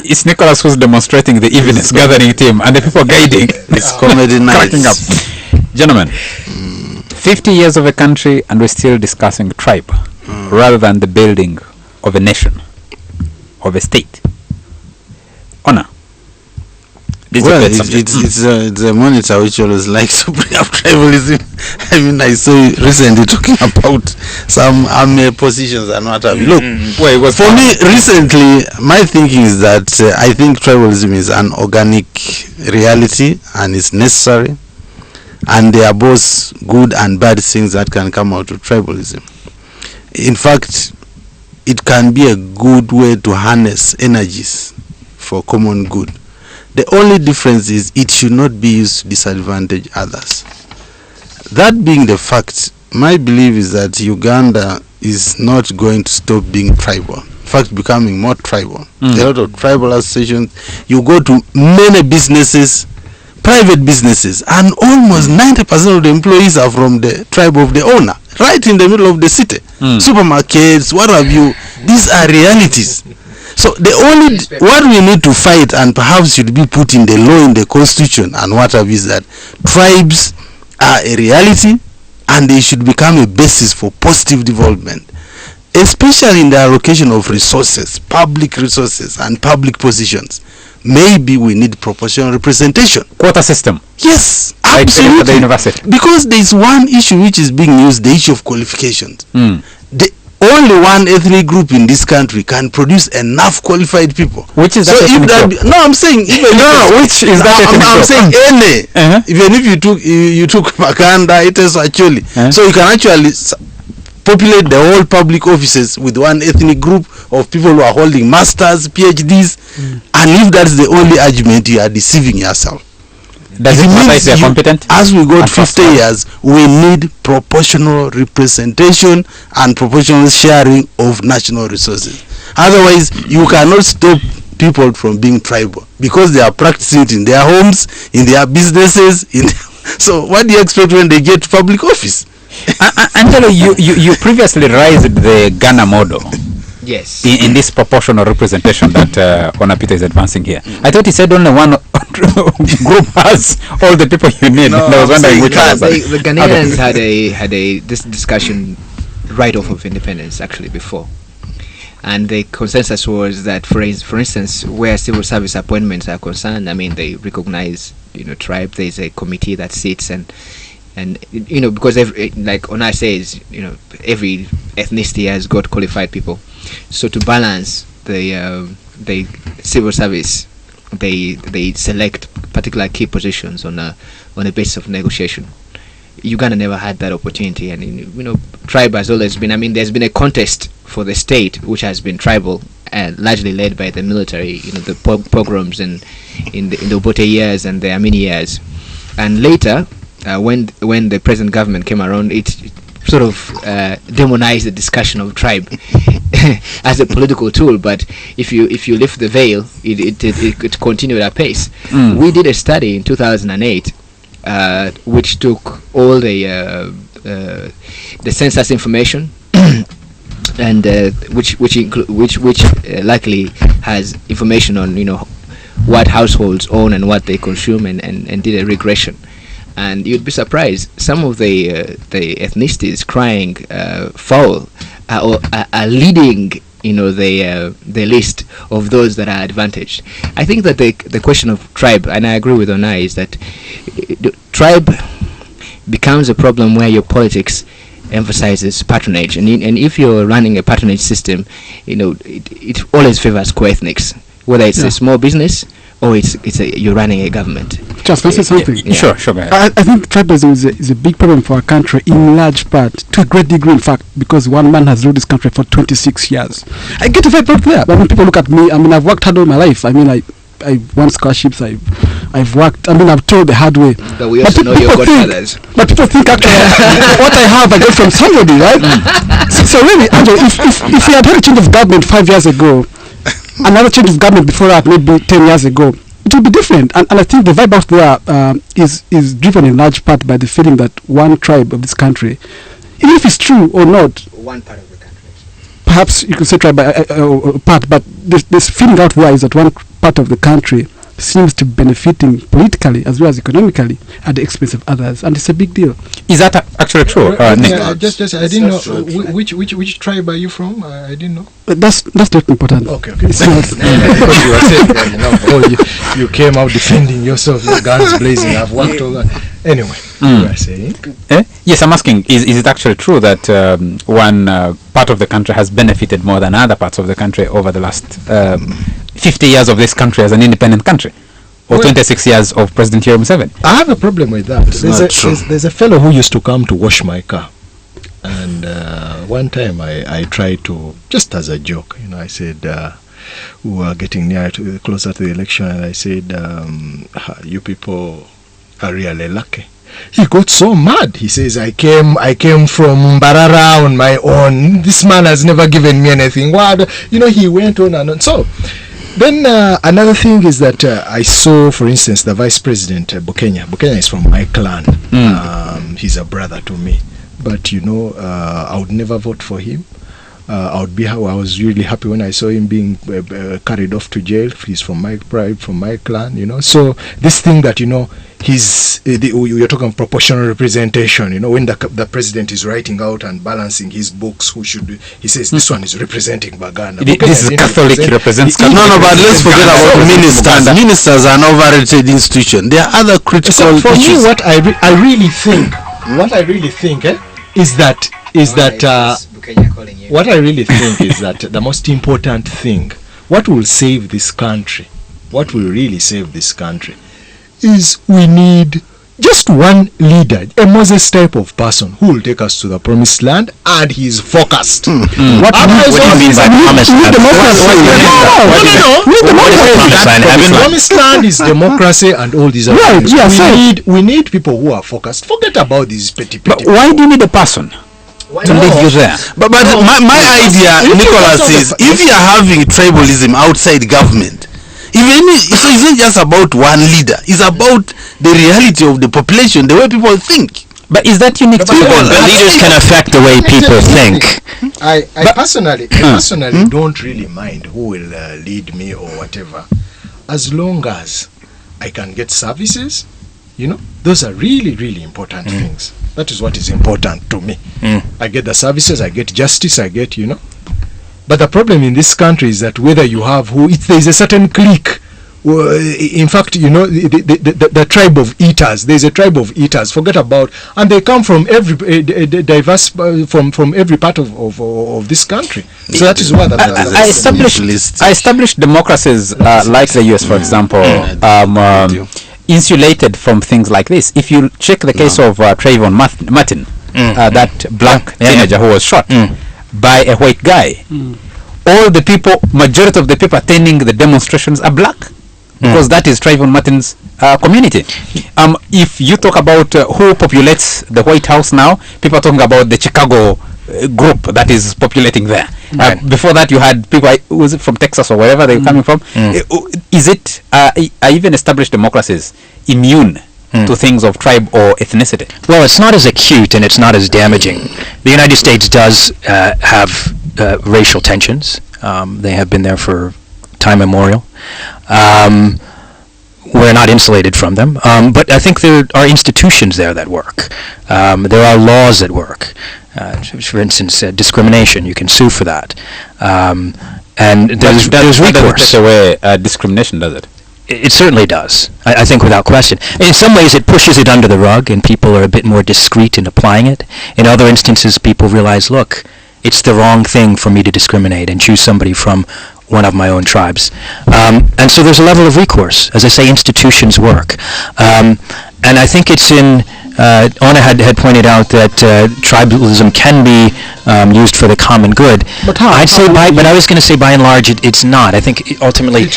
It's Nicholas who's demonstrating the evenness gathering team and the people guiding. It's comedy night. Cracking up. Gentlemen, 50 years of a country and we're still discussing tribe rather than the building of a nation, of a state. Honor. Well, it's a monitor which always likes to bring up tribalism. I mean, I saw you recently talking about some army positions and what have you. Look, for me, recently, my thinking is that I think tribalism is an organic reality and it's necessary. And there are both good and bad things that can come out of tribalism. In fact, it can be a good way to harness energies for common good. The only difference is it should not be used to disadvantage others. That being the fact, my belief is that Uganda is not going to stop being tribal. In fact, becoming more tribal. There are a lot of tribal associations. You go to many businesses, private businesses, and almost 90% of the employees are from the tribe of the owner, right in the middle of the city. Supermarkets, what have you. These are realities. So the only what we need to fight and perhaps should be put in the law, in the constitution and what have is that tribes are a reality and they should become a basis for positive development, especially in the allocation of resources, public resources and public positions. Maybe we need proportional representation. Quota system. Yes, like absolutely. The university. Because there is one issue which is being used, the issue of qualifications. Only one ethnic group in this country can produce enough qualified people. Which is so that? If that no, I'm saying even which is that? I'm saying any. Even if you took Makanda, it is actually. So you can actually populate the whole public offices with one ethnic group of people who are holding masters, PhDs, and if that's the only argument, you are deceiving yourself. Does it matter if they are competent? As we go to 50 years, we need proportional representation and proportional sharing of national resources. Otherwise, you cannot stop people from being tribal because they are practicing it in their homes, in their businesses. So what do you expect when they get to public office? Angelo, you previously raised the Ghana model. Yes. In this proportional representation that Honorable Peter is advancing here. I thought he said only one group has all the people you need. No, I was wondering which one. The Ghanaians had this discussion right off of independence actually before, and the consensus was that for instance, where civil service appointments are concerned, I mean they recognize tribe. There is a committee that sits and because like Ona says, every ethnicity has got qualified people. So to balance the civil service, they select particular key positions on a basis of negotiation. Uganda never had that opportunity, and tribe has always been. I mean, there's been a contest for the state which has been tribal and largely led by the military. The pogroms in the Obote years and the Amini years, and later. When the present government came around, it sort of demonized the discussion of tribe as a political tool. But if you lift the veil, it continued at pace. We did a study in 2008, which took all the census information, and which likely has information on what households own and what they consume, and did a regression. And you'd be surprised, some of the ethnicities crying foul are leading the list of those that are advantaged. I think that the question of tribe, and I agree with Onai, is that tribe becomes a problem where your politics emphasizes patronage, and if you're running a patronage system, it always favors co-ethnics, whether it's a small business or you're running a government. Just want to say something. Sure. I think tribalism is a big problem for our country, in large part, to a great degree, in fact, because one man has ruled this country for 26 years. I get a vibe out there, but when people look at me, I mean, I've worked hard all my life. I mean, I won scholarships. I've worked. I mean, I've told the hard way. But we also know your godfathers. But people think actually what I have, I got from somebody, right? So really, Angelo, if we had had a change of government 5 years ago, another change of government before that, maybe 10 years ago, it will be different. And I think the vibe out there is driven in large part by the feeling that one tribe of this country, even if it's true or not, one part of the country, perhaps you could say tribe part, but this feeling out wise that one part of the country seems to be benefiting politically as well as economically at the expense of others, and it's a big deal. Is that actually true? Nick? Just I didn't know which tribe are you from? I didn't know. That's not important. Okay. It's not. Because you were saying that, you came out defending yourself, your guns blazing. I've worked all that. Anyway, you were saying. Yes, I'm asking, is it actually true that one part of the country has benefited more than other parts of the country over the last 50 years of this country as an independent country? Or 26 years of President Yoweri Museveni? I have a problem with that. There's a fellow who used to come to wash my car. And one time I tried to, just as a joke, I said, we were getting closer to the election, and I said, you people are really lucky. He got so mad. He says, I came from Mbarara on my own. This man has never given me anything. What? He went on and on. So then another thing is that I saw, for instance, the Vice President Bukenya. Bukenya is from my clan. He's a brother to me. But I would never vote for him. I was really happy when I saw him being carried off to jail. He's from my tribe, from my clan. So this thing that you're talking proportional representation. When the president is writing out and balancing his books, he says this one is representing Baganda. This is Catholic represents. No, but let's forget about ministers. Ministers are an overrated institution. There are other critical so for issues. me, what I really think is that what I really think is that the most important thing, what will save this country, what will really save this country, is we need just one leader, a Moses type of person who will take us to the promised land, and he's focused. What do you mean by promised land? Promised land is democracy and all these other things. We need people who are focused. Forget about these petty. But why do you need a person to lead you there? But my idea, Nicholas, is if you are having tribalism outside government, so it's not just about one leader. It's about the reality of the population, the way people think. But is that unique to people? The leaders can affect the way people think. I personally don't really mind who will lead me or whatever, as long as I can get services. Those are really, really important things. That is what is important to me. I get the services, I get justice, I get, But the problem in this country is that whether you have there is a certain clique. In fact, the tribe of eaters. There's a tribe of eaters. Forget about, and they come from every diverse from every part of this country. So that is what I established democracies like the US, for example, insulated from things like this. If you check the case of Trayvon Martin, that black teenager who was shot by a white guy, all the people, majority of the people attending the demonstrations are black, because that is Trayvon Martin's community. If you talk about who populates the White House now, people are talking about the Chicago group that is populating there. Before that, you had people, was it from Texas or wherever they were coming from? Is it, are even established democracies immune to things of tribe or ethnicity? Well, it's not as acute and it's not as damaging. The United States does have racial tensions. They have been there for time immemorial. We're not insulated from them, but I think there are institutions there that work. There are laws that work. For instance, discrimination, you can sue for that. And there's recourse. That doesn't take away discrimination, does it? It certainly does. I think without question. In some ways it pushes it under the rug and people are a bit more discreet in applying it. In other instances people realize, look, it's the wrong thing for me to discriminate and choose somebody from one of my own tribes. And so there's a level of recourse. As I say, institutions work. And I think it's in... Anna had pointed out that tribalism can be used for the common good. But how? But I was going to say by and large it's not. I think ultimately it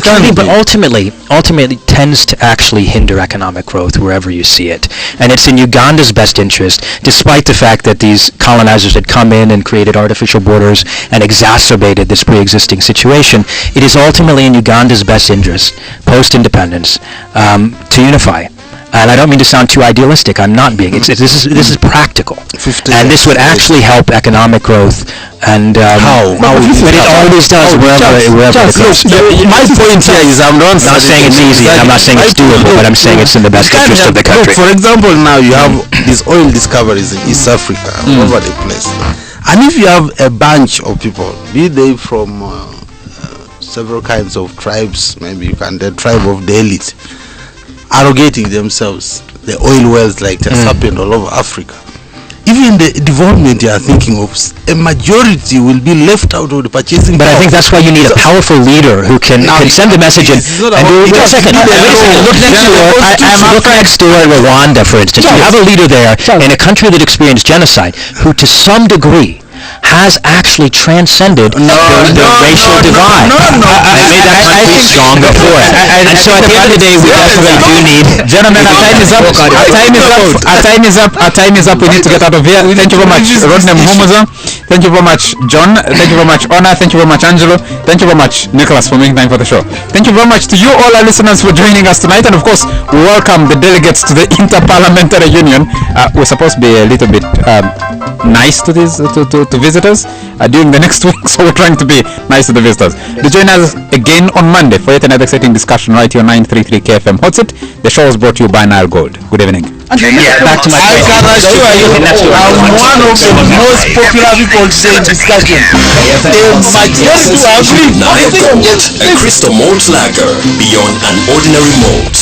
can be, but ultimately tends to actually hinder economic growth wherever you see it. And it's in Uganda's best interest, despite the fact that these colonizers had come in and created artificial borders and exacerbated this pre-existing situation. It is ultimately in Uganda's best interest, post-independence, to unify. and I don't mean to sound too idealistic. I'm not being. This is practical, and this would actually help economic growth. And how? But it always does wherever it goes. My point here is I'm not saying it's easy. I'm not saying it's doable, but I'm saying it's in the best interest of the country. For example, now you have these oil discoveries in East Africa, all over the place, and if you have a bunch of people, be they from several kinds of tribes, maybe you can the tribe of the elite, arrogating themselves the oil wells like has happened all over Africa. Even the development you are thinking of, a majority will be left out of the purchasing power. But I think that's why you need a powerful leader who can send the message in. Wait a second. Look next door at Rwanda, for instance. You have a leader there in a country that experienced genocide who, to some degree, has actually transcended the racial divide. I made that country strong before it. And so at the end of the day, we definitely do need... Gentlemen, our time is up. Our time is up. We need to get out of here. Thank you very much, Rodney Mhumuza. Thank you very much, John. Thank you very much, Ona. Thank you very much, Angelo. Thank you very much, Nicholas, for making time for the show. Thank you very much to you, all our listeners, for joining us tonight. And of course, we welcome the delegates to the Interparliamentary Union. We're supposed to be a little bit nice to these to visitors during the next week, so we're trying to be nice to the visitors. Do join us again on Monday for yet another exciting discussion right here on 933 KFM Hot Seat. The show was brought to you by Nile Gold. Good evening. Back to my I can assure you, I'm one of the most popular people today in discussion. The majority agree. A crystal malt lager beyond an ordinary malt.